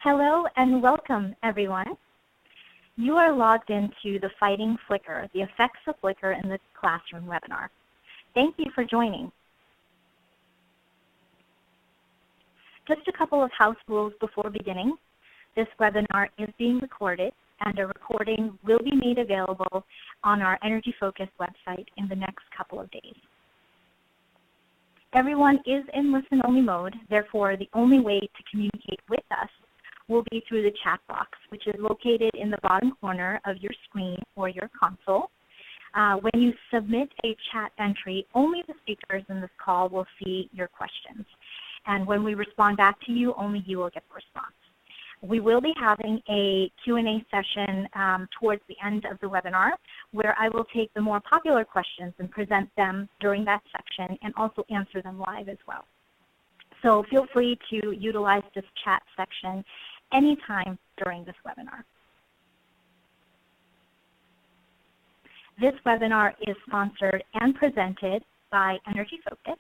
Hello and welcome, everyone. You are logged into the Fighting Flicker, the Effects of Flicker in the Classroom webinar. Thank you for joining. Just a couple of house rules before beginning. This webinar is being recorded, and a recording will be made available on our Energy Focus website in the next couple of days. Everyone is in listen-only mode, therefore the only way to communicate with us will be through the chat box, which is located in the bottom corner of your screen or your console. When you submit a chat entry, only the speakers in this call will see your questions. And when we respond back to you, only you will get the response. We will be having a Q&A session towards the end of the webinar where I will take the more popular questions and present them during that section and also answer them live as well. So feel free to utilize this chat section anytime during this webinar. This webinar is sponsored and presented by Energy Focus.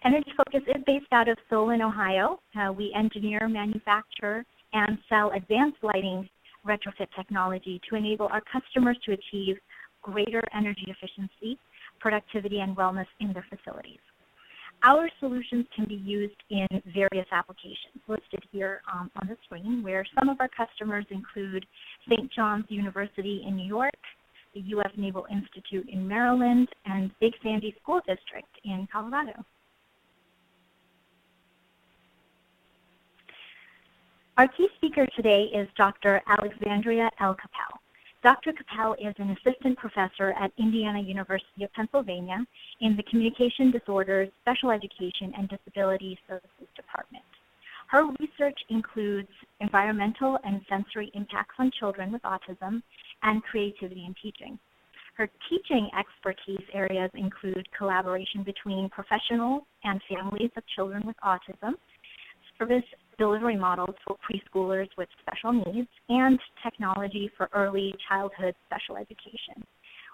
Energy Focus is based out of Solon, Ohio. We engineer, manufacture, and sell advanced lighting retrofit technology to enable our customers to achieve greater energy efficiency, productivity, and wellness in their facilities. Our solutions can be used in various applications listed here on the screen, where some of our customers include St. John's University in New York, the U.S. Naval Institute in Maryland, and Big Sandy School District in Colorado. Our key speaker today is Dr. Alexandria Kappel. Dr. Kappel is an assistant professor at Indiana University of Pennsylvania in the Communication Disorders, Special Education, and Disability Services Department. Her research includes environmental and sensory impacts on children with autism and creativity in teaching. Her teaching expertise areas include collaboration between professionals and families of children with autism, service delivery models for preschoolers with special needs, and technology for early childhood special education.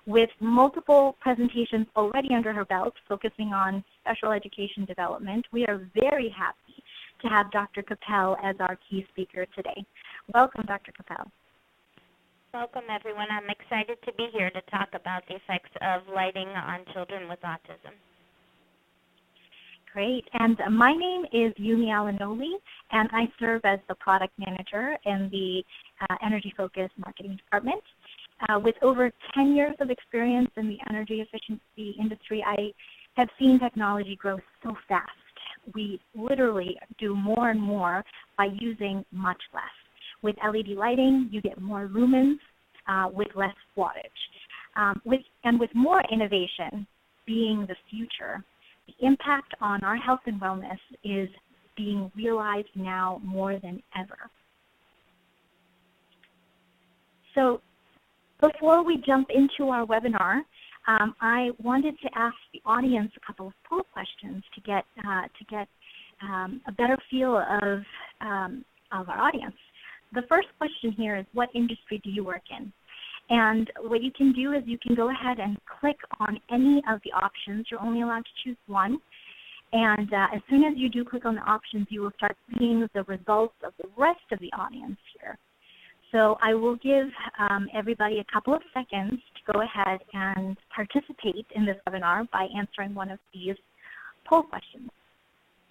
With multiple presentations already under her belt focusing on special education development, we are very happy to have Dr. Kappel as our key speaker today. Welcome, Dr. Kappel. Welcome, everyone. I'm excited to be here to talk about the effects of lighting on children with autism. Great. And my name is Yumi Alanoli, and I serve as the product manager in the Energy Focus marketing department. With over 10 years of experience in the energy efficiency industry, I have seen technology grow so fast. We literally do more and more by using much less. With LED lighting, you get more lumens with less wattage. With more innovation being the future, the impact on our health and wellness is being realized now more than ever. So before we jump into our webinar, I wanted to ask the audience a couple of poll questions to get a better feel of our audience. The first question here is, what industry do you work in? And what you can do is you can go ahead and click on any of the options. You're only allowed to choose one. And as soon as you do click on the options, you will start seeing the results of the rest of the audience here. So I will give everybody a couple of seconds to go ahead and participate in this webinar by answering one of these poll questions.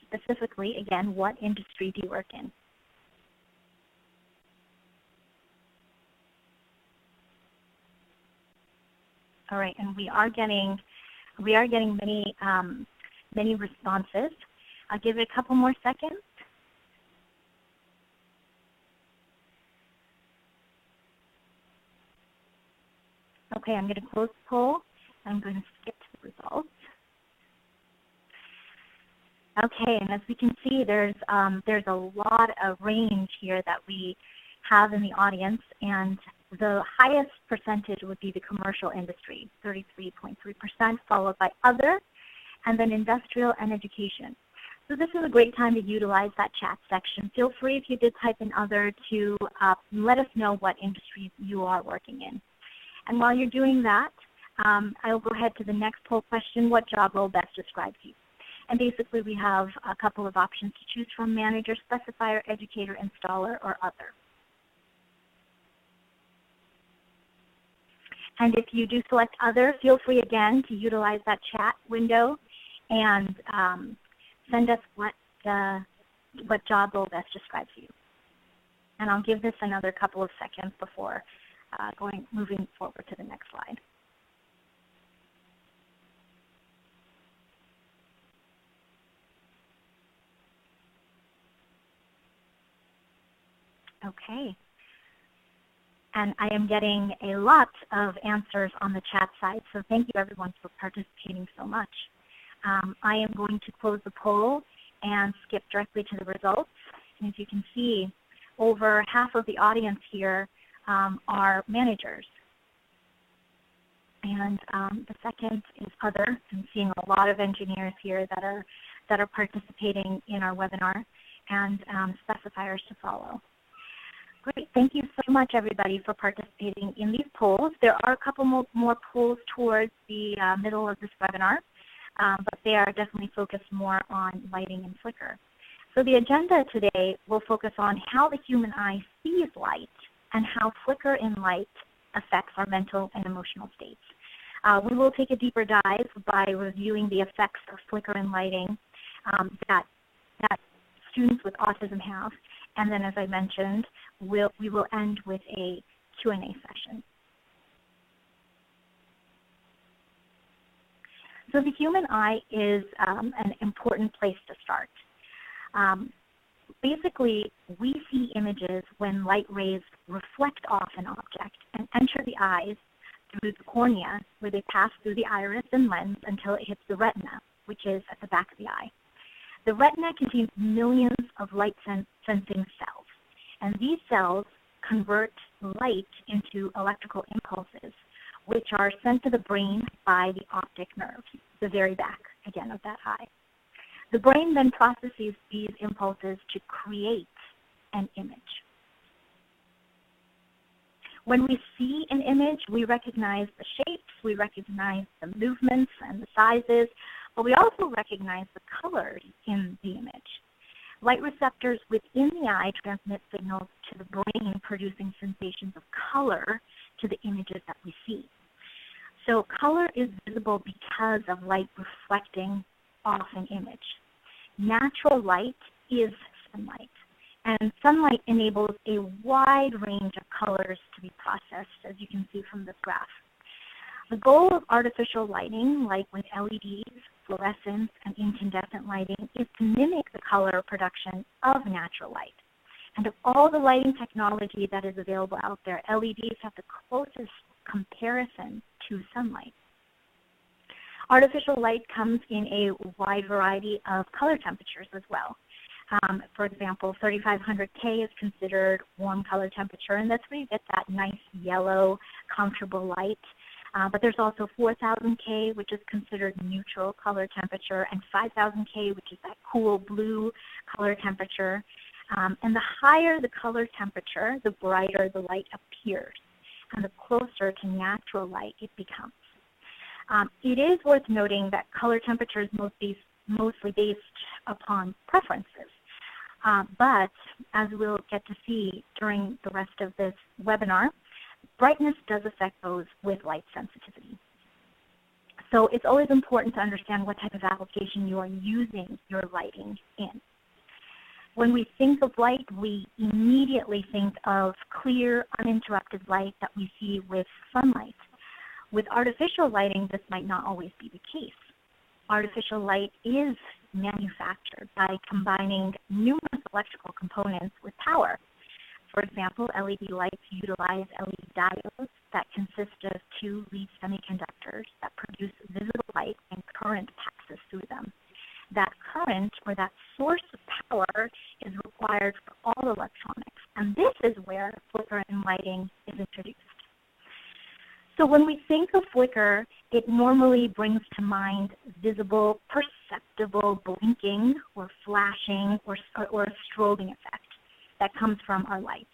Specifically, again, what industry do you work in? All right, and we are getting many responses. I'll give it a couple more seconds. Okay, I'm going to close the poll. I'm going to skip to the results. Okay, and as we can see, there's a lot of range here that we have in the audience, and the highest percentage would be the commercial industry, 33.3%, followed by other, and then industrial and education. So this is a great time to utilize that chat section. Feel free, if you did type in other, to let us know what industries you are working in. And while you're doing that, I'll go ahead to the next poll question: what job role best describes you? And basically we have a couple of options to choose from: manager, specifier, educator, installer, or other. And if you do select other, feel free again to utilize that chat window and send us what job role best describes you. And I'll give this another couple of seconds before moving forward to the next slide. Okay. And I am getting a lot of answers on the chat side, so thank you everyone for participating so much. I am going to close the poll and skip directly to the results. And as you can see, over half of the audience here are managers. And the second is other. I'm seeing a lot of engineers here that are participating in our webinar, and specifiers to follow. Great. Thank you so much, everybody, for participating in these polls. There are a couple more polls towards the middle of this webinar, but they are definitely focused more on lighting and flicker. So the agenda today will focus on how the human eye sees light and how flicker in light affects our mental and emotional states. We will take a deeper dive by reviewing the effects of flicker in lighting that students with autism have. And then, as I mentioned, we will end with a Q&A session. So the human eye is an important place to start. Basically, we see images when light rays reflect off an object and enter the eyes through the cornea, where they pass through the iris and lens until it hits the retina, which is at the back of the eye. The retina contains millions of light-sensing cells, and these cells convert light into electrical impulses, which are sent to the brain by the optic nerve, the very back, again, of that eye. The brain then processes these impulses to create an image. When we see an image, we recognize the shapes, we recognize the movements and the sizes, but we also recognize the colors in the image. Light receptors within the eye transmit signals to the brain, producing sensations of color to the images that we see. So color is visible because of light reflecting off an image. Natural light is sunlight, and sunlight enables a wide range of colors to be processed, as you can see from this graph. The goal of artificial lighting, like with LEDs, fluorescent, and incandescent lighting, is to mimic the color production of natural light. And of all the lighting technology that is available out there, LEDs have the closest comparison to sunlight. Artificial light comes in a wide variety of color temperatures as well. For example, 3500K is considered warm color temperature, and that's where you get that nice yellow, comfortable light. But there's also 4000K, which is considered neutral color temperature, and 5000K, which is that cool blue color temperature. And the higher the color temperature, the brighter the light appears, and the closer to natural light it becomes. It is worth noting that color temperature is mostly based upon preferences. But as we'll get to see during the rest of this webinar, brightness does affect those with light sensitivity. So it's always important to understand what type of application you are using your lighting in. When we think of light, we immediately think of clear, uninterrupted light that we see with sunlight. With artificial lighting, this might not always be the case. Artificial light is manufactured by combining numerous electrical components with power. For example, LED lights utilize LED diodes that consist of two lead semiconductors that produce visible light and current passes through them. That current, or that source of power, is required for all electronics, and this is where flicker in lighting is introduced. So when we think of flicker, it normally brings to mind visible, perceptible blinking or flashing or a strobing effect that comes from our lights.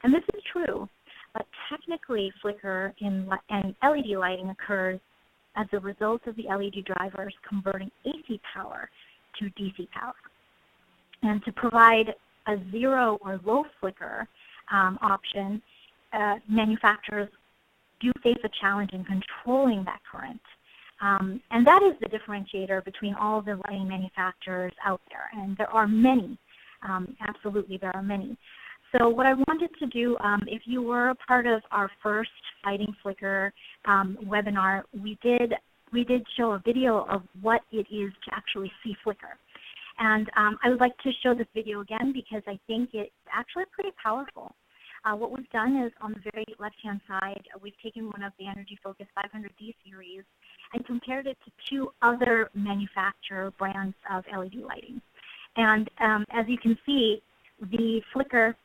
And this is true, but technically flicker and LED lighting occurs as a result of the LED drivers converting AC power to DC power. And to provide a zero or low flicker option, manufacturers do face a challenge in controlling that current. And that is the differentiator between all the lighting manufacturers out there. And there are many. Absolutely, there are many. So what I wanted to do, if you were a part of our first Fighting Flicker webinar, we did show a video of what it is to actually see flicker. And I would like to show this video again because I think it's actually pretty powerful. What we've done is on the very left-hand side, we've taken one of the Energy Focus 500D series and compared it to two other manufacturer brands of LED lighting. And as you can see, the flicker,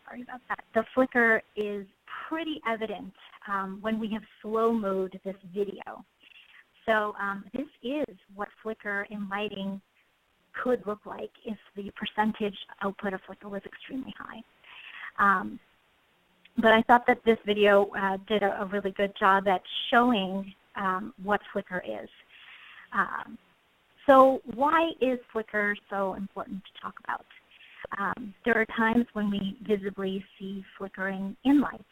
sorry about that, the flicker is pretty evident when we have slow mode this video. So this is what flicker in lighting could look like if the percentage output of flicker was extremely high. But I thought that this video did a really good job at showing what flicker is. So why is flicker so important to talk about? There are times when we visibly see flickering in lights.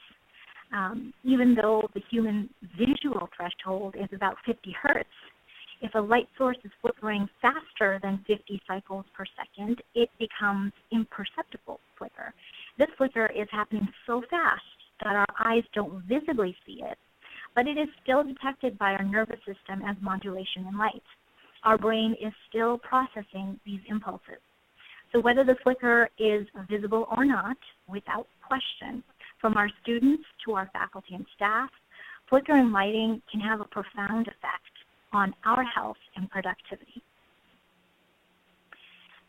Even though the human visual threshold is about 50 hertz, if a light source is flickering faster than 50 cycles per second, it becomes imperceptible flicker. This flicker is happening so fast that our eyes don't visibly see it, but it is still detected by our nervous system as modulation in light. Our brain is still processing these impulses. So whether the flicker is visible or not, without question, from our students to our faculty and staff, flicker in lighting can have a profound effect on our health and productivity.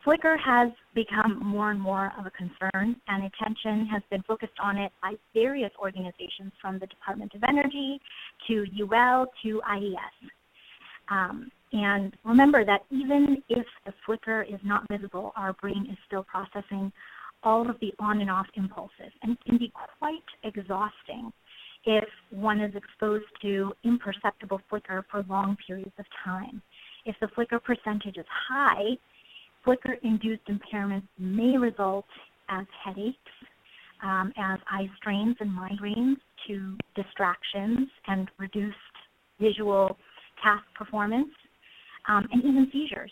Flicker has become more and more of a concern, and attention has been focused on it by various organizations from the Department of Energy to UL to IES. And remember that even if the flicker is not visible, our brain is still processing all of the on and off impulses, and it can be quite exhausting if one is exposed to imperceptible flicker for long periods of time. If the flicker percentage is high, flicker-induced impairments may result as headaches, as eye strains and migraines, to distractions and reduced visual task performance, and even seizures.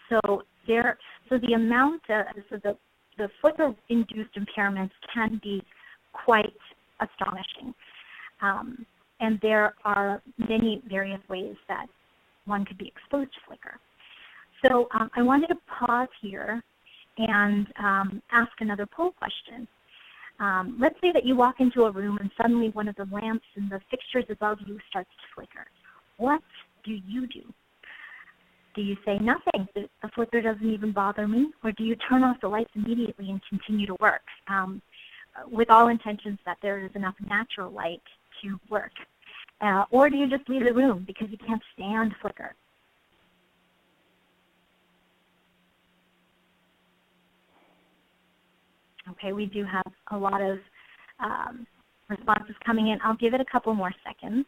So the amount, the flicker-induced impairments can be quite astonishing, and there are many various ways that one could be exposed to flicker. So I wanted to pause here and ask another poll question. Let's say that you walk into a room and suddenly one of the lamps and the fixtures above you starts to flicker. What do you do? Do you say nothing? The flicker doesn't even bother me? Or do you turn off the lights immediately and continue to work with all intentions that there is enough natural light to work? Or do you just leave the room because you can't stand flicker? Okay, we do have a lot of responses coming in. I'll give it a couple more seconds.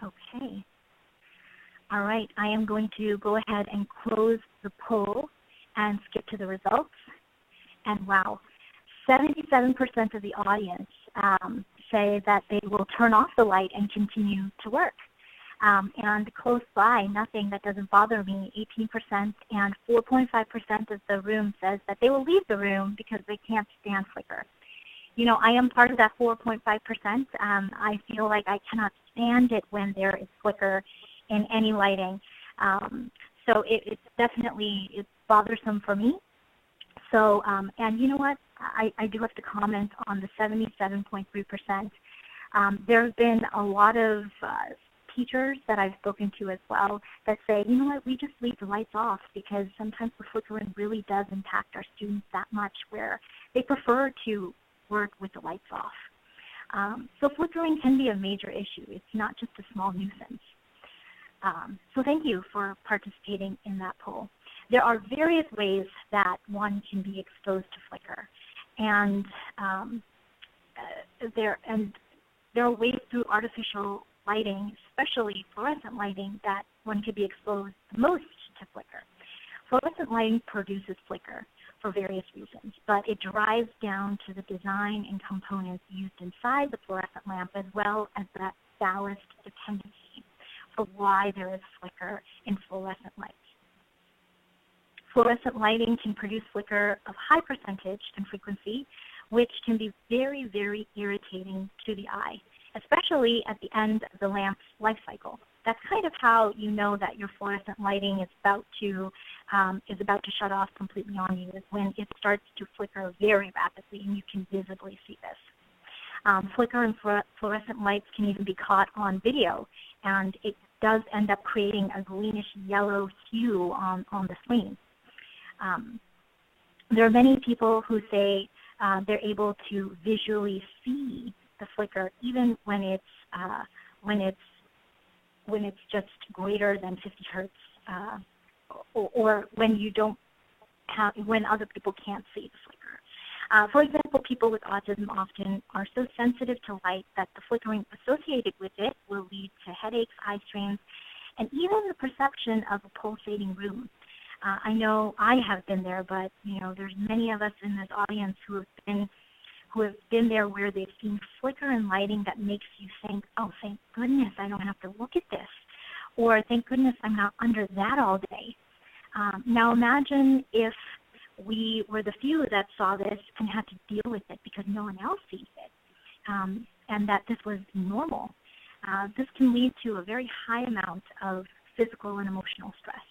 Okay. All right, I am going to go ahead and close the poll and skip to the results. And wow, 77% of the audience say that they will turn off the light and continue to work. And close by, nothing, that doesn't bother me, 18%, and 4.5% of the room says that they will leave the room because they can't stand flicker. You know, I am part of that 4.5%. I feel like I cannot stand it when there is flicker in any lighting. So it's definitely, it's bothersome for me. So, and you know what? I do have to comment on the 77.3%. There have been a lot of teachers that I've spoken to as well that say, you know what, we just leave the lights off because sometimes the flickering really does impact our students that much where they prefer to work with the lights off. So flickering can be a major issue. It's not just a small nuisance. So thank you for participating in that poll. There are various ways that one can be exposed to flicker. And there are ways through artificial lighting, especially fluorescent lighting, that one could be exposed the most to flicker. Fluorescent lighting produces flicker for various reasons, but it drives down to the design and components used inside the fluorescent lamp, as well as that ballast dependency for why there is flicker in fluorescent lights. Fluorescent lighting can produce flicker of high percentage and frequency, which can be very, very irritating to the eye, especially at the end of the lamp's life cycle. That's kind of how you know that your fluorescent lighting is about to shut off completely on you, is when it starts to flicker very rapidly, and you can visibly see this. Flicker in fluorescent lights can even be caught on video, and it does end up creating a greenish yellow hue on the screen. There are many people who say they're able to visually see the flicker even when it's just greater than 50 hertz, or when when other people can't see the flicker. For example, people with autism often are so sensitive to light that the flickering associated with it will lead to headaches, eye strains, and even the perception of a pulsating room. I know I have been there, but there's many of us in this audience who have been there where they've seen flicker and lighting that makes you think, oh, thank goodness I don't have to look at this, or thank goodness I'm not under that all day. Now imagine if we were the few that saw this and had to deal with it because no one else sees it, and that this was normal. This can lead to a very high amount of physical and emotional stress.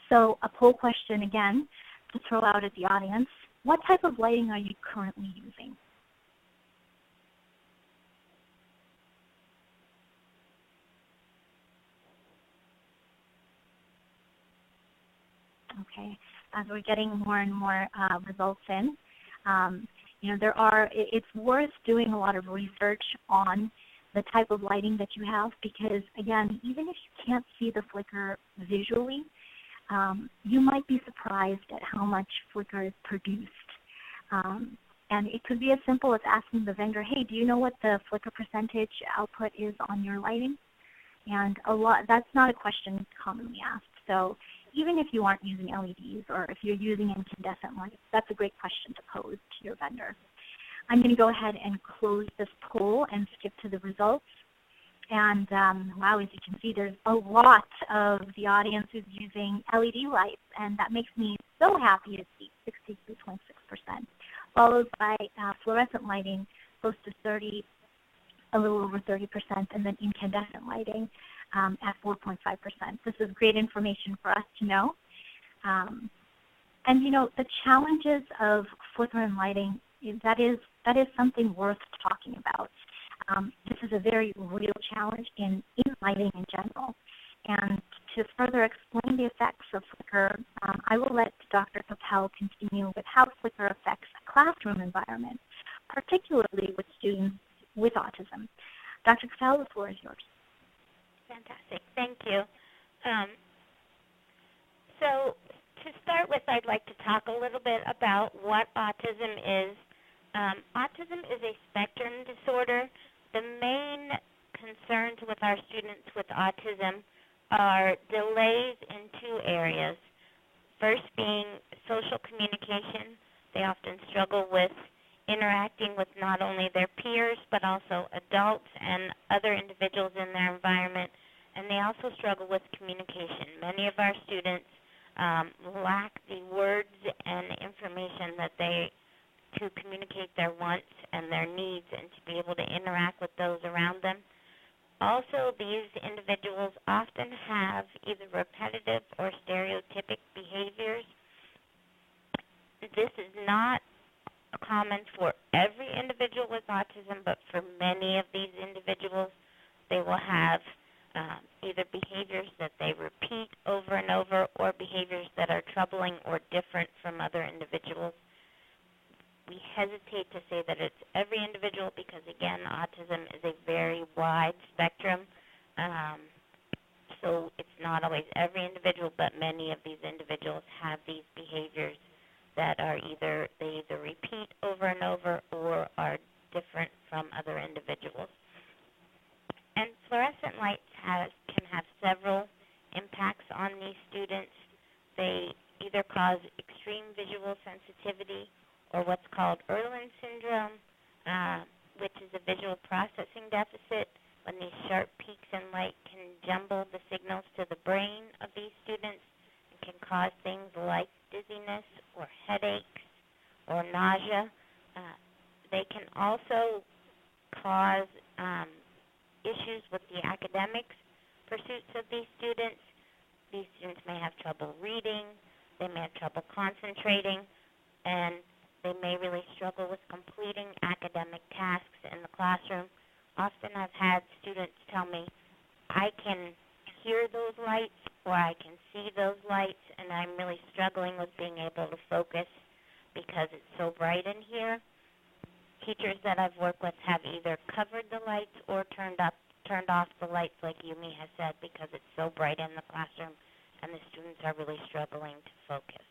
So a poll question again to throw out at the audience: what type of lighting are you currently using? Okay, as we're getting more and more results in, it's worth doing a lot of research on the type of lighting that you have, because again, even if you can't see the flicker visually, you might be surprised at how much flicker is produced. And it could be as simple as asking the vendor, hey, do you know what the flicker percentage output is on your lighting? And that's not a question commonly asked. So even if you aren't using LEDs, or if you're using incandescent lights, that's a great question to pose to your vendor. I'm going to go ahead and close this poll and skip to the results. And wow, as you can see, there's a lot of the audience who's using LED lights, and that makes me so happy to see 63.6%, followed by fluorescent lighting, close to a little over 30%, and then incandescent lighting at 4.5%. This is great information for us to know. And the challenges of flicker and lighting, that is something worth talking about. This is a very real challenge in lighting in general. And to further explain the effects of flicker, I will let Dr. Kappel continue with how flicker affects a classroom environment, particularly with students with autism. Dr. Kappel, the floor is yours. Fantastic. Thank you. So to start with, I'd like to talk a little bit about what autism is. Autism is a spectrum disorder. The main concerns with our students with autism are delays in two areas. First being social communication. They often struggle with interacting with not only their peers but also adults and other individuals in their environment, and they also struggle with communication. Many of our students lack the words and information that to communicate their wants and their needs and to be able to interact with those around them. Also, these individuals often have either repetitive or stereotypic behaviors. This is not common for every individual with autism, but for many of these individuals, they will have either behaviors that they repeat over and over or behaviors that are troubling or different from other individuals. We hesitate to say that it's every individual because, again, autism is a very wide spectrum. So it's not always every individual, but many of these individuals have these behaviors that are they either repeat over and over or are different from other individuals. And fluorescent lights can have several impacts on these students. They either cause extreme visual sensitivity or what's called Irlen syndrome, which is a visual processing deficit, when these sharp peaks in light can jumble the signals to the brain of these students and can cause things like dizziness or headaches or nausea. They can also cause issues with the academics pursuits of these students. These students may have trouble reading, they may have trouble concentrating, and they may really struggle with completing academic tasks in the classroom. Often I've had students tell me, I can hear those lights or I can see those lights, and I'm really struggling with being able to focus because it's so bright in here. Teachers that I've worked with have either covered the lights or turned off the lights, like Yumi has said, because it's so bright in the classroom and the students are really struggling to focus.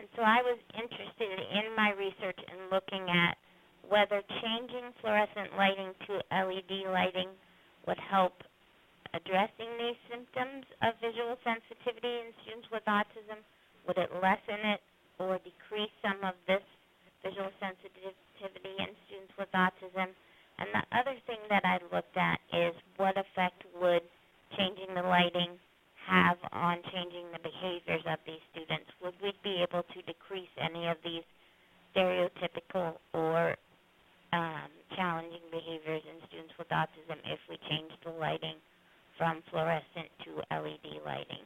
And so I was interested in my research in looking at whether changing fluorescent lighting to LED lighting would help addressing these symptoms of visual sensitivity in students with autism. Would it lessen it or decrease some of this visual sensitivity in students with autism? And the other thing that I looked at is what effect would changing the lighting have on changing the behaviors of these students? Would we be able to decrease any of these stereotypical or challenging behaviors in students with autism if we changed the lighting from fluorescent to LED lighting?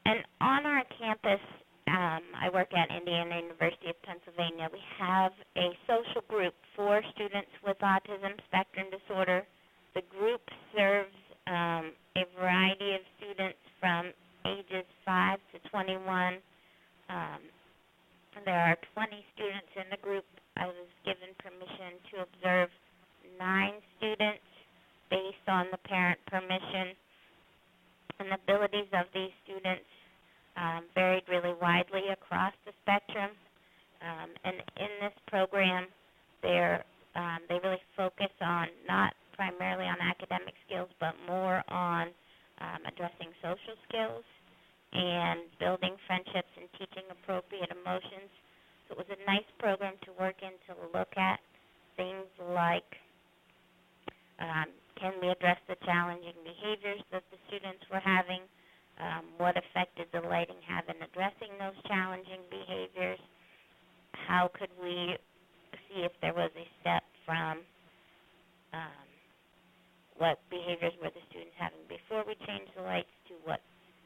And on our campus, I work at Indiana University of Pennsylvania, we have a social group for students with autism spectrum disorder. The group serves a variety of students from ages 5 to 21. There are 20 students in the group. I was given permission to observe 9 students based on the parent permission. And the abilities of these students varied really widely across the spectrum. And in this program, they really focus on not primarily on academic skills, but more on addressing social skills and building friendships and teaching appropriate emotions. So it was a nice program to work in to look at things like can we address the challenging behaviors that the students were having? What effect did the lighting have in addressing those challenging behaviors? How could we see if there was a step from what behaviors were the students having before we changed the lights to what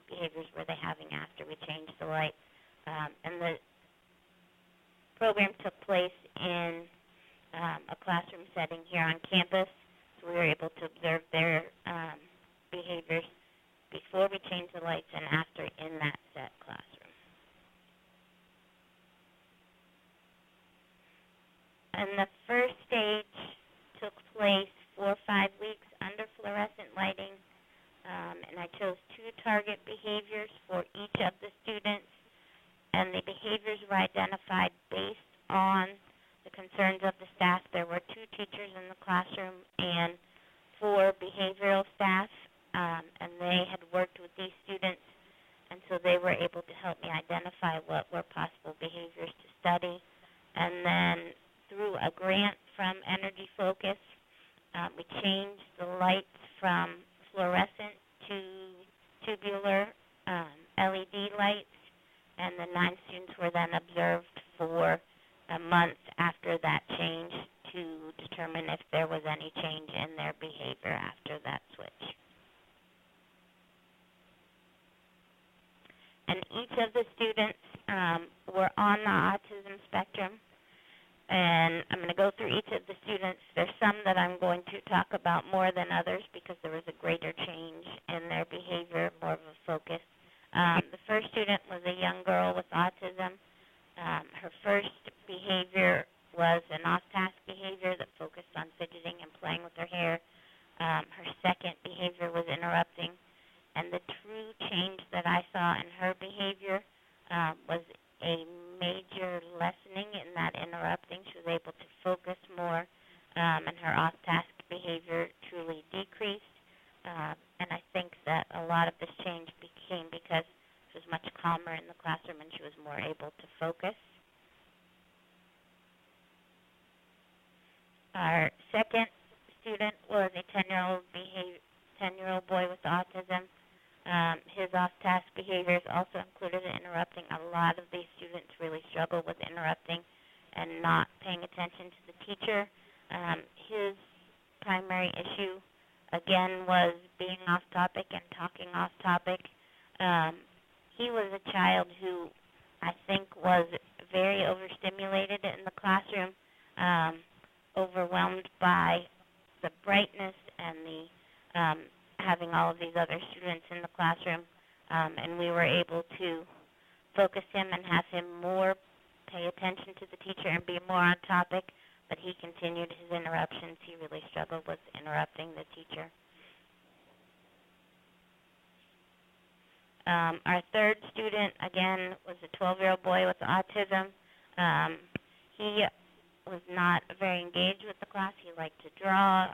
behaviors were they having after we changed the lights? And the program took place in a classroom setting here on campus, so we were able to observe their behaviors before we changed the lights and after in that set classroom. And the first stage took place 4 or 5 weeks under fluorescent lighting, and I chose 2 target behaviors for each of the students, and the behaviors were identified based on the concerns of the staff. There were 2 teachers in the classroom and 4 behavioral staff, and they had worked with these students, and so they were able to help me identify what were possible behaviors to study. And then through a grant from Energy Focus, we changed the lights from fluorescent to tubular LED lights, and the 9 students were then observed for a month after that change to determine if there was any change in their behavior after that switch. And each of the students were on the autism spectrum, and I'm going to go through each of the students. There's some that I'm going to talk about more than others because there was a greater change in their behavior, more of a focus. The first student was a young girl with autism. Her first behavior was an off-task behavior that focused on fidgeting and playing with her hair. Her second behavior was in the classroom, and she was more able to focus. Our second student was a 10-year-old boy with autism. His off-task behaviors also included interrupting. A lot of these students really struggle with interrupting and not paying attention to the teacher. His primary issue, again, was being off topic and talking off topic. He was a child who I think was very overstimulated in the classroom, overwhelmed by the brightness and the having all of these other students in the classroom, and we were able to focus him and have him more pay attention to the teacher and be more on topic, but he continued his interruptions. He really struggled with interrupting the teacher. Our third student, again, was a 12-year-old boy with autism. He was not very engaged with the class. He liked to draw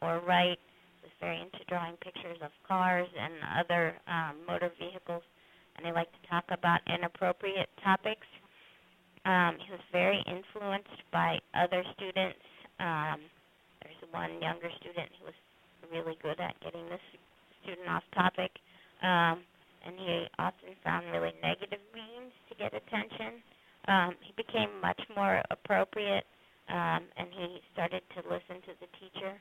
or write. He was very into drawing pictures of cars and other motor vehicles, and he liked to talk about inappropriate topics. He was very influenced by other students. There's one younger student who was really good at getting this student off topic, and he often found really negative means to get attention. He became much more appropriate, and he started to listen to the teacher,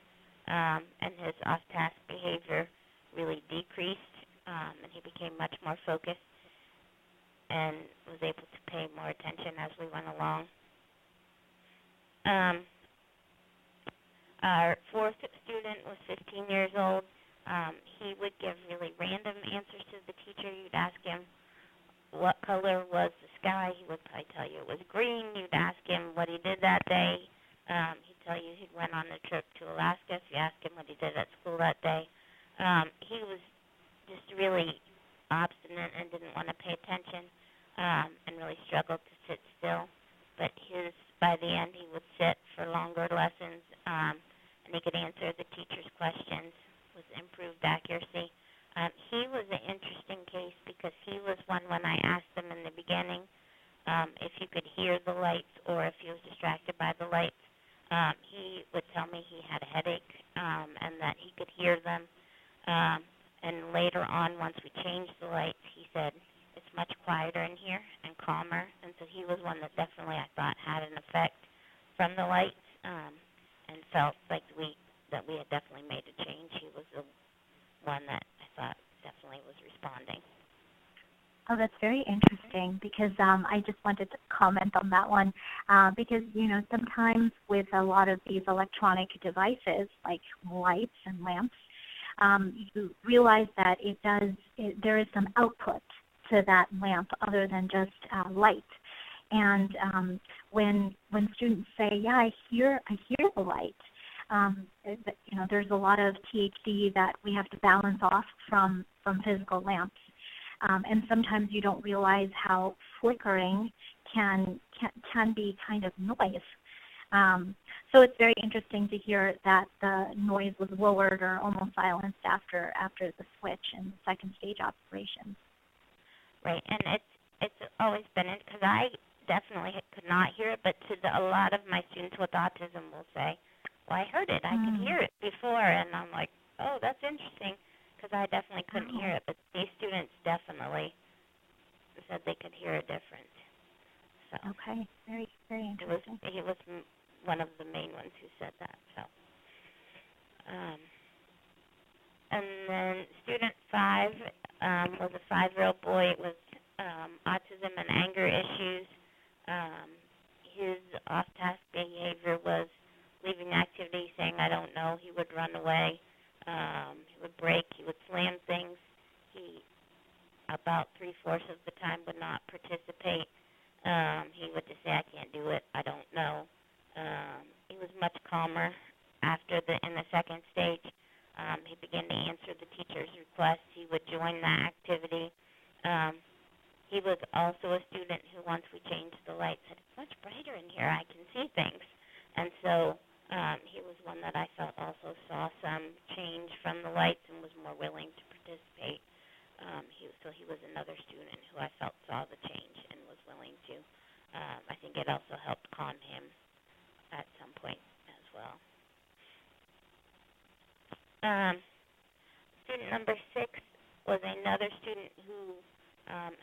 and his off-task behavior really decreased, and he became much more focused and was able to pay more attention as we went along. Our fourth student was 15 years old. He would give really random answers to the teacher. You'd ask him what color was the sky. He would probably tell you it was green. You'd ask him what he did that day. He'd tell you he went on a trip to Alaska. If you asked him what he did at school that day, he was just really obstinate and didn't want to pay attention, and really struggled to sit still. But by the end, he would sit for longer lessons, and he could answer the teacher's questions with improved accuracy. He was an interesting case because he was one when I asked him in the beginning if he could hear the lights or if he was distracted by the lights. He would tell me he had a headache and that he could hear them. And later on, once we changed the lights, he said, it's much quieter in here and calmer. And so he was one that definitely, I thought, had an effect from the lights, and felt like we had definitely made a change. He was the one that I thought definitely was responding. Oh, that's very interesting because I just wanted to comment on that one because, sometimes with a lot of these electronic devices like lights and lamps, you realize that there is some output to that lamp other than just light. And when students say, yeah, I hear the light, there's a lot of Ph.D. that we have to balance off from physical lamps. And sometimes you don't realize how flickering can be kind of noise. So it's very interesting to hear that the noise was lowered or almost silenced after the switch and the second stage operations. Right, and it's always been it because I definitely could not hear it, but a lot of my students with autism will say, well, I heard it. I could hear it before, and I'm like, oh, that's interesting because I definitely couldn't hear it, but these students definitely said they could hear it different. So okay, very, very interesting. He was one of the main ones who said that. So, and then student 5 was a 5-year-old boy with autism and anger issues. His off-task behavior was leaving the activity, saying, I don't know. He would run away. He would break. He would slam things. He, about 3/4 of the time, would not participate. He would just say, I can't do it. I don't know. He was much calmer in the second stage. He began to answer the teacher's requests. He would join that activity. He was also a student who, once we changed the lights, said, it's much brighter in here. I can see things. And so he was one that I felt also saw some change from the lights and was more willing to participate. He was another student who I felt saw the change and was willing to. I think it also helped calm him at some point as well. Student number 6 was another student who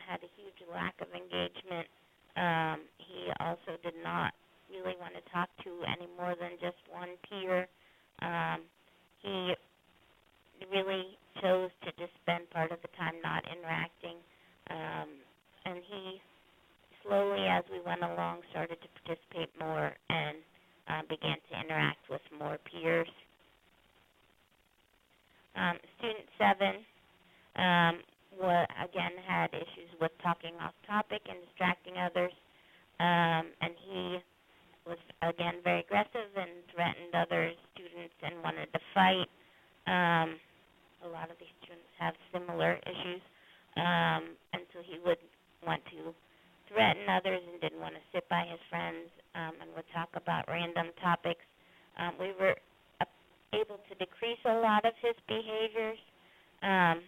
had a huge lack of engagement. He also did not really want to talk to any more than just one peer. He really chose to just spend part of the time not interacting. And he slowly, as we went along, started to participate more and began to interact with more peers. Student 7, again, had issues with talking off topic and distracting others. And he was, again, very aggressive and threatened other students and wanted to fight. A lot of these students have similar issues. And so he would want to threaten others and didn't want to sit by his friends and would talk about random topics. We were able to decrease a lot of his behaviors, and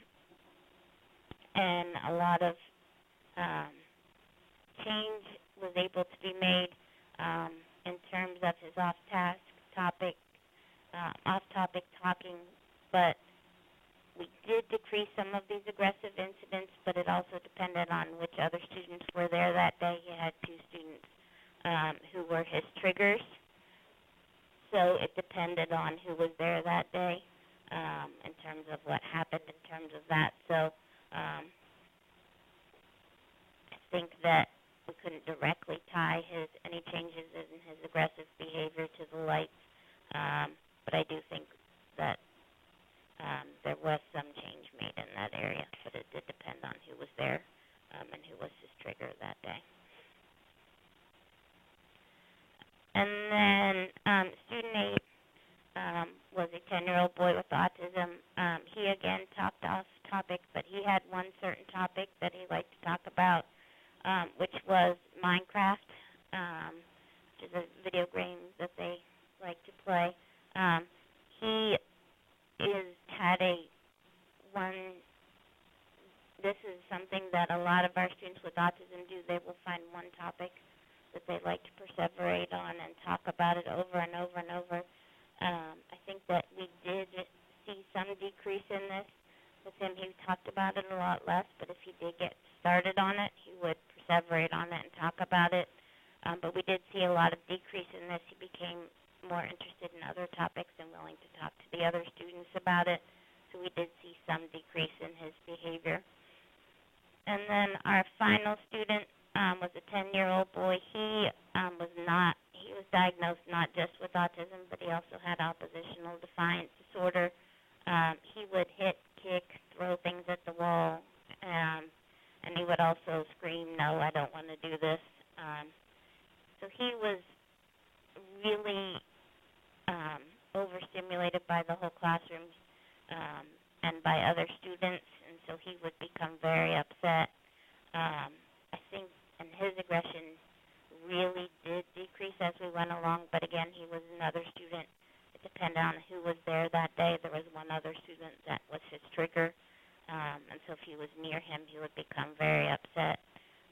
a lot of change was able to be made in terms of his off-topic talking, but we did decrease some of these aggressive incidents, but it also depended on which other students were there that day. He had 2 students who were his triggers, so it depended on who was there that day in terms of what happened in terms of that. So I think that we couldn't directly tie any changes in his aggressive behavior to the lights, but I do think that there was some change made in that area, but it did depend on who was there and who was his trigger that day. And then student 8 was a 10-year-old boy with autism. He, again, talked off topic, but he had one certain topic that he liked to talk about, which was Minecraft, which is a video game that they like to play. He this is something that a lot of our students with autism do. They will find one topic that they like to perseverate on and talk about it over and over and over. I think that we did see some decrease in this. With him, he talked about it a lot less, but if he did get started on it, he would perseverate on it and talk about it. But we did see a lot of decrease in this. He became more interested in other topics and willing to talk to the other students about it. So we did see some decrease in his behavior. And then our final student was a 10-year-old boy. He was diagnosed not just with autism, but he also had oppositional defiance disorder. He would hit, kick, throw things at the wall, and he would also scream, "No, I don't want to do this." So he was really overstimulated by the whole classroom and by other students, and so he would become very upset. I think, and his aggression really did decrease as we went along, but again, he was another student. It depended on who was there that day. There was one other student that was his trigger, and so if he was near him, he would become very upset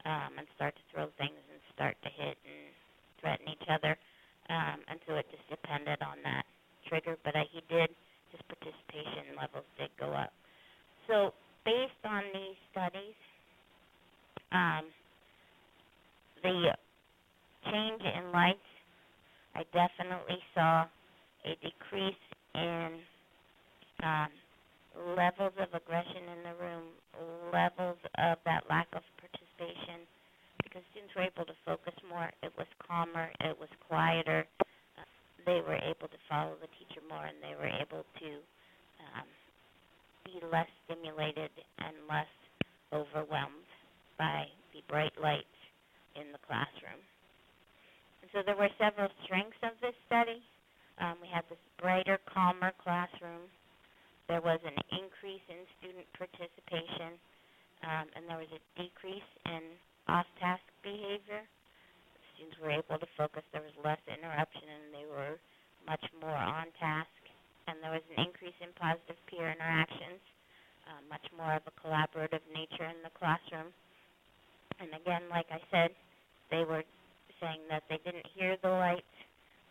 and start to throw things and start to hit and threaten each other, and so it just depended on that trigger, but his participation levels did go up. So based on these studies, the change in lights, I definitely saw a decrease in levels of aggression in the room, levels of that lack of participation, because students were able to focus more. It was calmer. It was quieter. They were able to follow the teacher more, and they were able to be less stimulated and less overwhelmed by the bright lights in the classroom. And so there were several strengths of this study. We had this brighter, calmer classroom. There was an increase in student participation, and there was a decrease in off-task behavior. Students were able to focus. There was less interruption, and they were much more on task. And there was an increase in positive peer interactions. much more of a collaborative nature in the classroom. And again, like I said, they were saying that they didn't hear the lights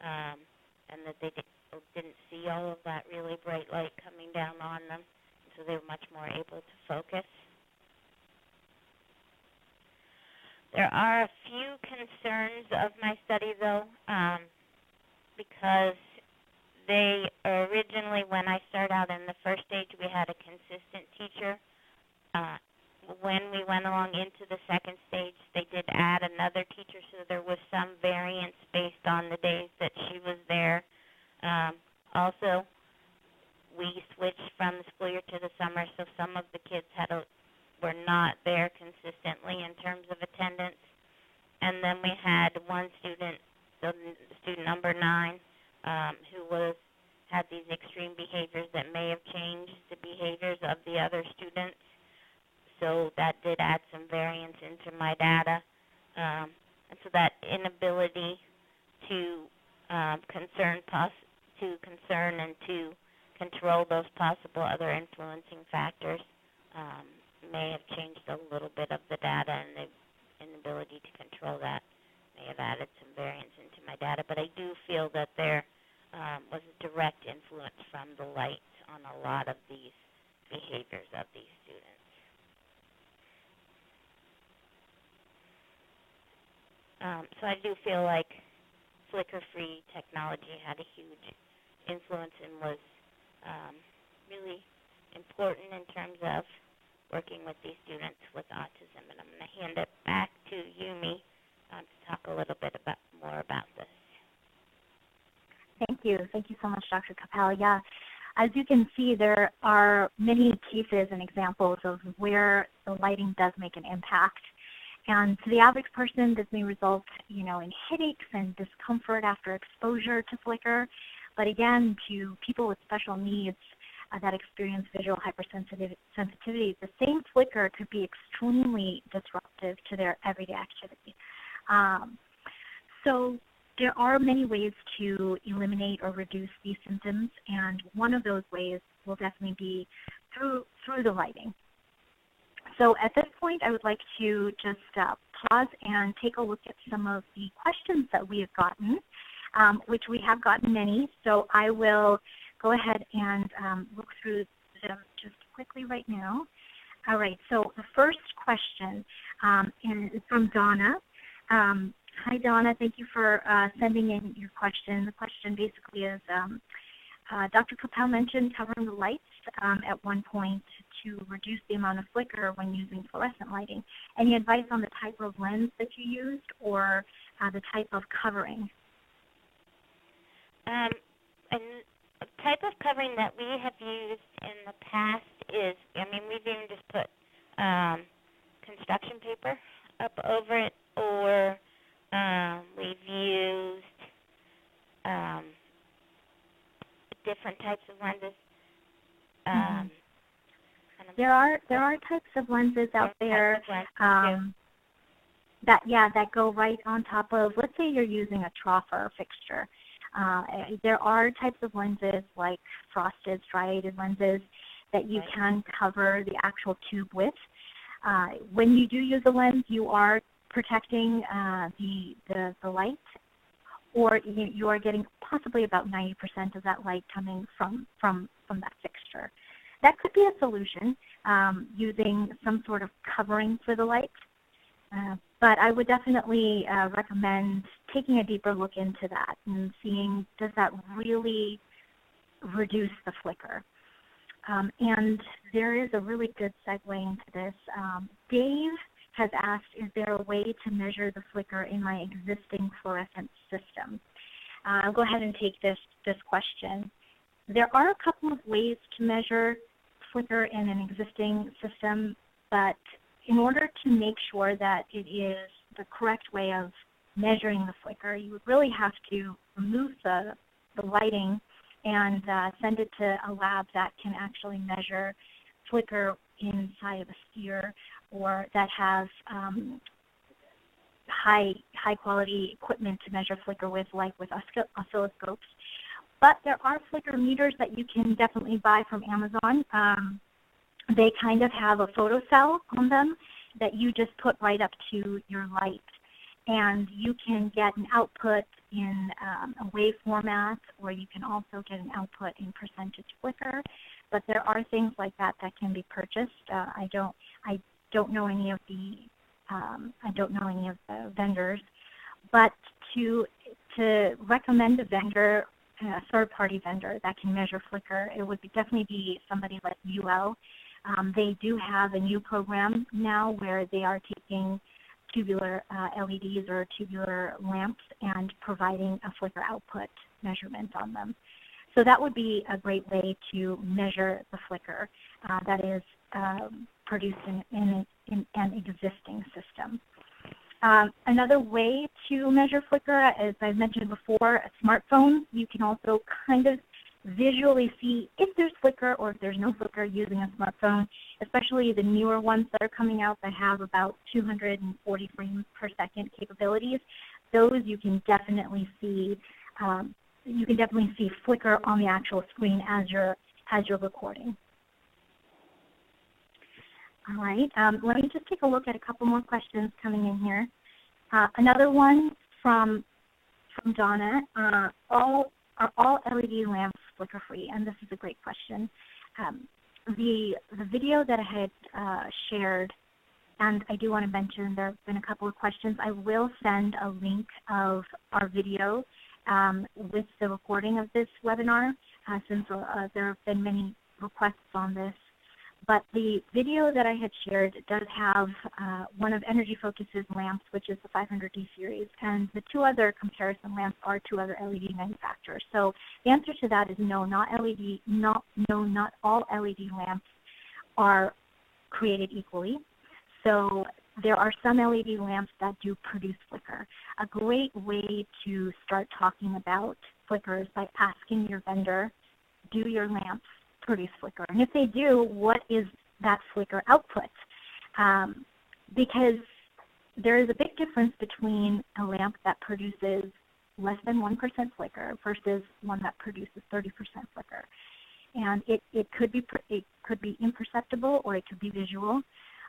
and that they didn't see all of that really bright light coming down on them, so they were much more able to focus. There are a few concerns of my study, though, because they originally, when I started out in the first stage, we had a consistent teacher. When we went along into the second stage, they did add another teacher, so there was some variance based on the days that she was there. Also, we switched from the school year to the summer, so some of the kids were not there consistently in terms of attendance. And then we had one student, so student number 9, who had these extreme behaviors that may have changed the behaviors of the other students. So that did add some variance into my data. And so that inability to concern and to control those possible other influencing factors may have changed a little bit of the data, and the inability to control that may have added some variance into my data. But I do feel that there was a direct influence from the lights on a lot of these behaviors of these students. So I do feel like flicker-free technology had a huge influence and was really important in terms of working with these students with autism. And I'm going to hand it back to Yumi to talk a little bit more about this. Thank you. Thank you so much, Dr. Kappel. Yeah, as you can see, there are many cases and examples of where the lighting does make an impact. And to the average person, this may result, in headaches and discomfort after exposure to flicker. But again, to people with special needs that experience visual hypersensitivity, the same flicker could be extremely disruptive to their everyday activity. So there are many ways to eliminate or reduce these symptoms, and one of those ways will definitely be through the lighting. So at this point, I would like to just pause and take a look at some of the questions that we have gotten, which we have gotten many. So I will go ahead and look through them just quickly right now. All right, so the first question is from Donna. Hi, Donna. Thank you for sending in your question. The question basically is, Dr. Kappel mentioned covering the lights at one point to reduce the amount of flicker when using fluorescent lighting. Any advice on the type of lens that you used or the type of covering? And the type of covering that we have used in the past is, we've even just put construction paper up over it, or we've used different types of lenses. There are types of lenses out there that go right on top of, let's say you're using a trough or a fixture. There are types of lenses like frosted, striated lenses that you can cover the actual tube with. When you do use a lens, you are protecting the light, or you are getting possibly about 90% of that light coming from that fixture. That could be a solution, using some sort of covering for the light. But I would definitely recommend taking a deeper look into that and seeing, does that really reduce the flicker? And there is a really good segue into this. Dave has asked, is there a way to measure the flicker in my existing fluorescent system? I'll go ahead and take this question. There are a couple of ways to measure flicker in an existing system, but in order to make sure that it is the correct way of measuring the flicker, you would really have to remove the lighting and send it to a lab that can actually measure flicker inside of a sphere, or that has high quality equipment to measure flicker with, like with oscilloscopes. But there are flicker meters that you can definitely buy from Amazon. They kind of have a photocell on them that you just put right up to your light. And you can get an output in a wave format, or you can also get an output in percentage flicker. But there are things like that that can be purchased. I don't know any of the vendors, but to recommend a vendor, a third-party vendor that can measure flicker, it would definitely be somebody like UL. They do have a new program now where they are taking tubular LEDs or tubular lamps and providing a flicker output measurement on them. So that would be a great way to measure the flicker that is produced in an existing system. Another way to measure flicker, as I mentioned before, a smartphone, you can also kind of visually see if there's flicker or if there's no flicker using a smartphone, especially the newer ones that are coming out that have about 240 frames per second capabilities. Those you can definitely see. You can definitely see flicker on the actual screen as you're recording. All right. Let me just take a look at a couple more questions coming in here. Another one from Donna. Are all LED lamps flicker-free? And this is a great question. The video that I had shared, and I do want to mention there have been a couple of questions. I will send a link of our video with the recording of this webinar, since there have been many requests on this. But the video that I had shared does have one of Energy Focus's lamps, which is the 500D series, and the two other comparison lamps are two other LED manufacturers. So the answer to that is no, not all LED lamps are created equally. So there are some LED lamps that do produce flicker. A great way to start talking about flicker is by asking your vendor, do your lamps produce flicker? And if they do, what is that flicker output? Because there is a big difference between a lamp that produces less than 1% flicker versus one that produces 30% flicker. And it could be imperceptible or it could be visual,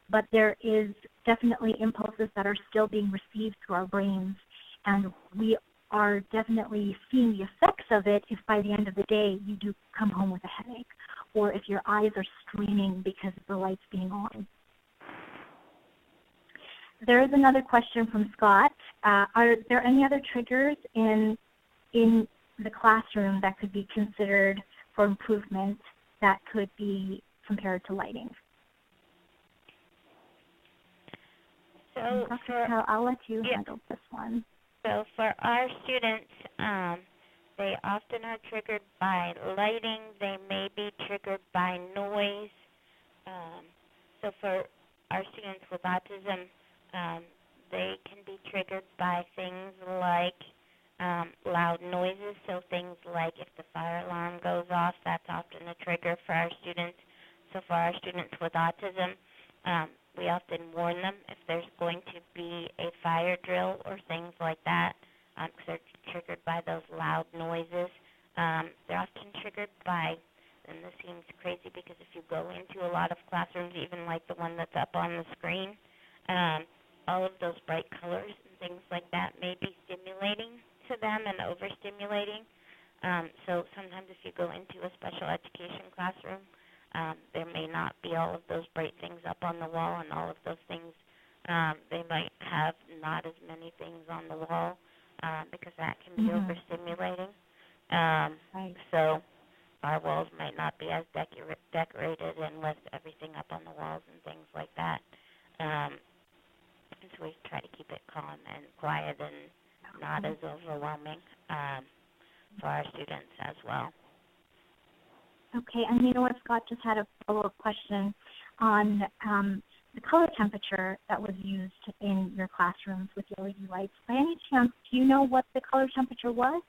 but there is definitely impulses that are still being received through our brains, and we are definitely seeing the effects of it if by the end of the day you do come home with a headache, or if your eyes are straining because of the lights being on. There is another question from Scott. Are there any other triggers in the classroom that could be considered for improvement that could be compared to lighting? So Dr. Kappel, I'll let you handle this one. So for our students, they often are triggered by lighting. They may be triggered by noise. So for our students with autism, they can be triggered by things like loud noises. So things like if the fire alarm goes off, that's often a trigger for our students. So for our students with autism, we often warn them if there's going to be a fire drill or things like that, because they're triggered by those loud noises. They're often triggered by, and this seems crazy because if you go into a lot of classrooms, even like the one that's up on the screen, all of those bright colors and things like that may be stimulating to them and overstimulating. So sometimes if you go into a special education classroom, there may not be all of those bright things up on the wall and all of those things. They might have not as many things on the wall because that can be overstimulating. Right. So our walls might not be as decorated and with everything up on the walls and things like that. And so we try to keep it calm and quiet and not as overwhelming for our students as well. Okay, and you know what, Scott just had a follow-up question on the color temperature that was used in your classrooms with the LED lights. By any chance, do you know what the color temperature was?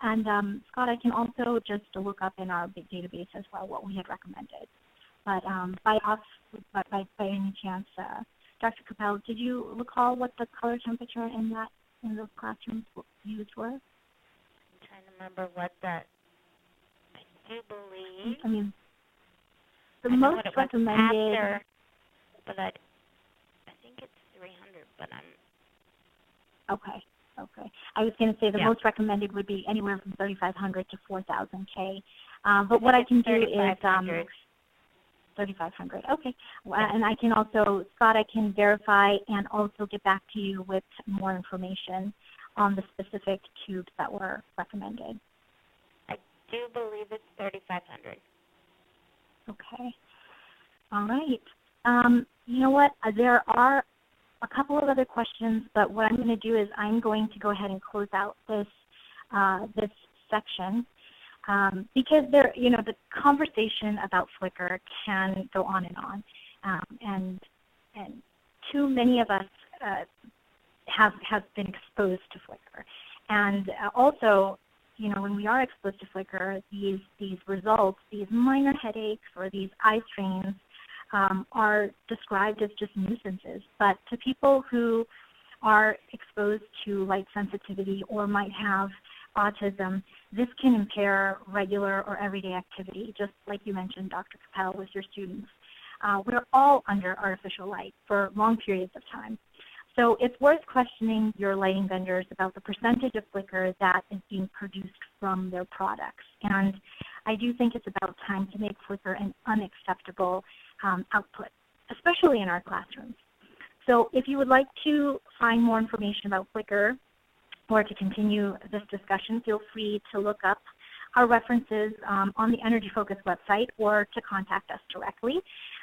And Scott, I can also just look up in our big database as well what we had recommended. But by any chance, Dr. Kappel, did you recall what the color temperature in those classrooms used were? I'm trying to remember what that. I do believe. The I know most what it was recommended. after, but I think it's 300, but Okay. I was going to say the yeah. most recommended would be anywhere from 3,500 to 4,000 K. But I what I think can it's do is 3,500. 3,500. Okay. Yeah. And I can also, Scott, I can verify and also get back to you with more information on the specific tubes that were recommended. I do believe it's 3,500. Okay. All right. You know what? There are a couple of other questions, but what I'm going to do is I'm going to go ahead and close out this section because the conversation about Flickr can go on and on, and too many of us have been exposed to Flickr, and also, when we are exposed to Flickr, these results, these minor headaches or these eye strains, are described as just nuisances. But to people who are exposed to light sensitivity or might have autism, this can impair regular or everyday activity, just like you mentioned, Dr. Kappel, with your students. We're all under artificial light for long periods of time. So it's worth questioning your lighting vendors about the percentage of Flickr that is being produced from their products. And I do think it's about time to make Flickr an unacceptable output, especially in our classrooms. So if you would like to find more information about Flickr or to continue this discussion, feel free to look up our references on the Energy Focus website or to contact us directly.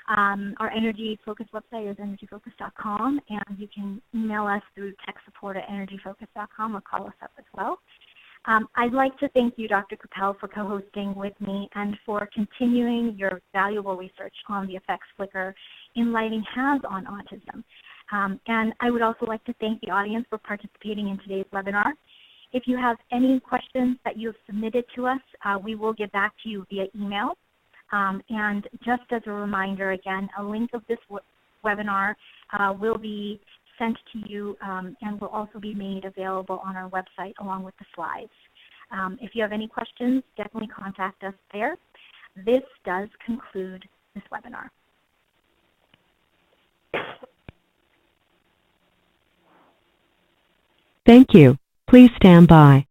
Our Energy Focus website is energyfocus.com, and you can email us through techsupport@energyfocus.com or call us up as well. I'd like to thank you, Dr. Kappel, for co-hosting with me and for continuing your valuable research on the effects Flickr in lighting has on autism. And I would also like to thank the audience for participating in today's webinar. If you have any questions that you have submitted to us, we will get back to you via email. And just as a reminder, again, a link of this webinar will be sent to you and will also be made available on our website along with the slides. If you have any questions, definitely contact us there. This does conclude this webinar. Thank you. Please stand by.